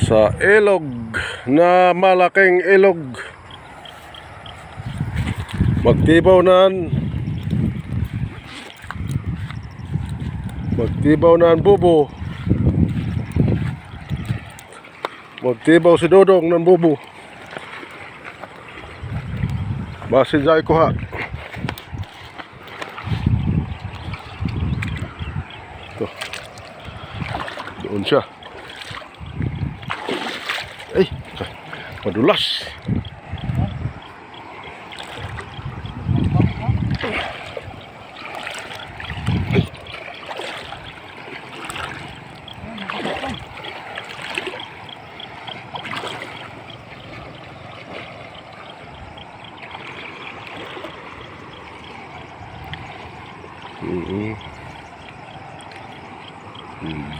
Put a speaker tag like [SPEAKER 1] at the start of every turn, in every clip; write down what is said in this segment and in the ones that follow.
[SPEAKER 1] sa ilog na malaking ilog. Magtibaw na ang bubo. Magtibaw si Dodong ng bubo. Basin dyan ko ha. Ito. Doon siya. Ay, madulas.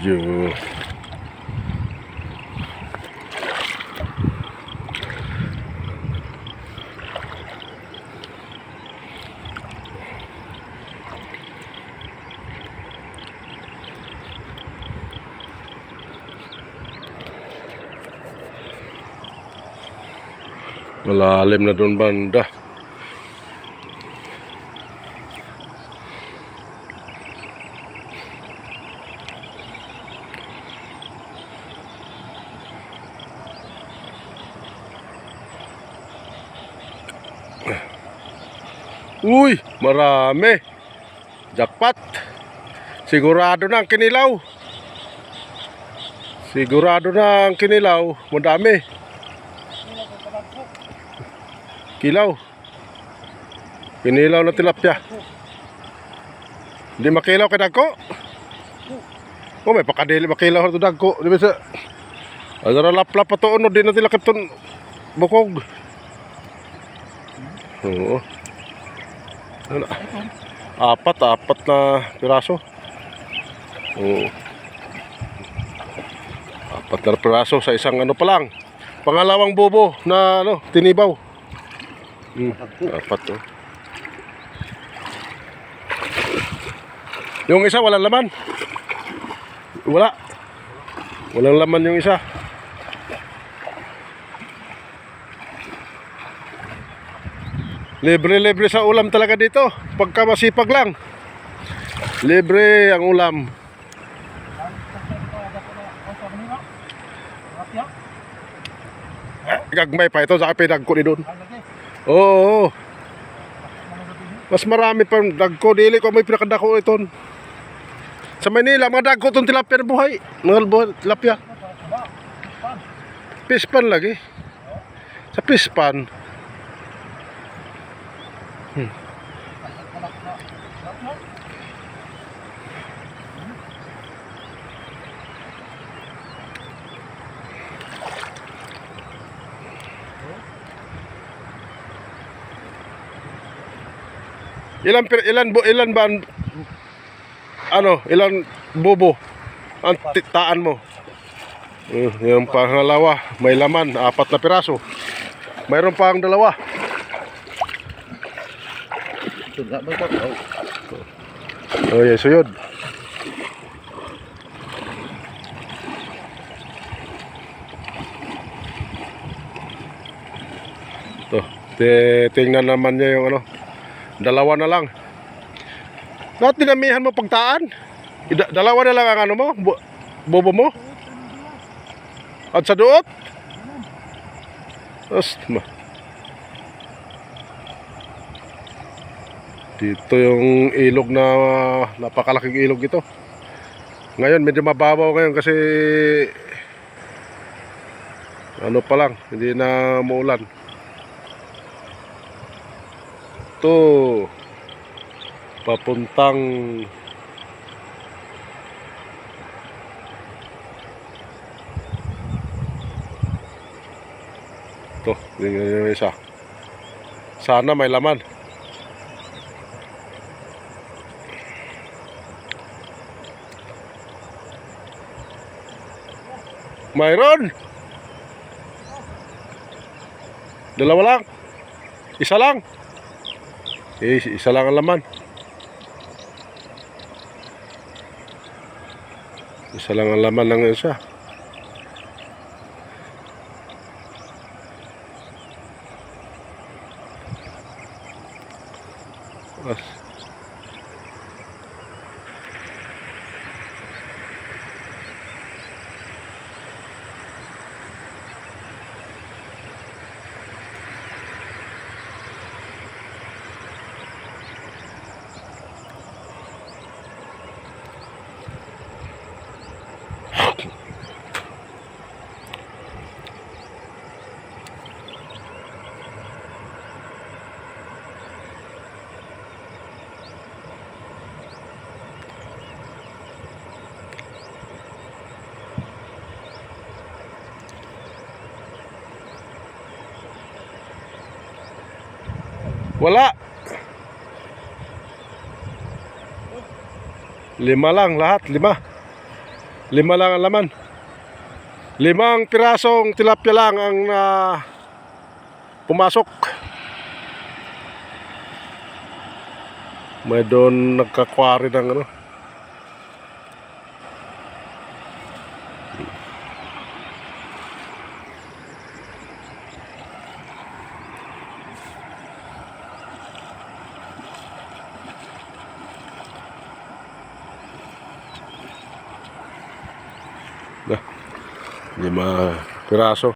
[SPEAKER 1] Yo. Malalim na doon banda. Uy, marami. Jackpot. Sigurado na ang kinilaw. Madami. Kilaw. Kinilaw na tilapia. Hindi makilaw kay dagko. Oh, may pakadili makilaw na dagko. Di ba sa adara laplap pa to, no, di na tilakip ton bukog. Oo. Ano? Apat na piraso. Oo. Apat na piraso sa isang ano pa lang. Pangalawang bobo na ano, tinibaw. Apat to. Yung isa walang laman. Walang laman yung isa. Libre sa ulam talaga dito. Pagka masipag lang. Libre ang ulam. Gagmay pa ito sa pinagko ni doon. Oo. Mas marami pa dagko dili ko may pinakadako ito. Sa Manila mga dagko tong tilapia na buhay. Mga buhay tilapia. Pispan lagi. Sa pispan. Ilan ba ilan bobo ang taan mo? Yung pangalawa may laman, 4 na piraso. Mayroon pa ang dalawa. Oh, yes, suyod. To, tingnan naman niya yung ano. Dalawa na lang. Bakit dinamihan mo pagtaan? Dalawa na lang ang ano mo? Bobo mo? At sa duot? Dito yung ilog na napakalaking ilog ito. Ngayon medyo mababaw ngayon kasi ano pa lang, hindi na muulan. Ito papuntang ito, yung isa. Sana may laman. Mayroon. Dalawa lang. Isa lang. Isa lang ang laman. Isa lang ang laman ng isa. Wala. 5 lang lahat, 5. 5 lang ang laman. 5 pirasong tilapia lang ang pumasok. May doon nagkakwari ng ano. Nah, 5 piraso.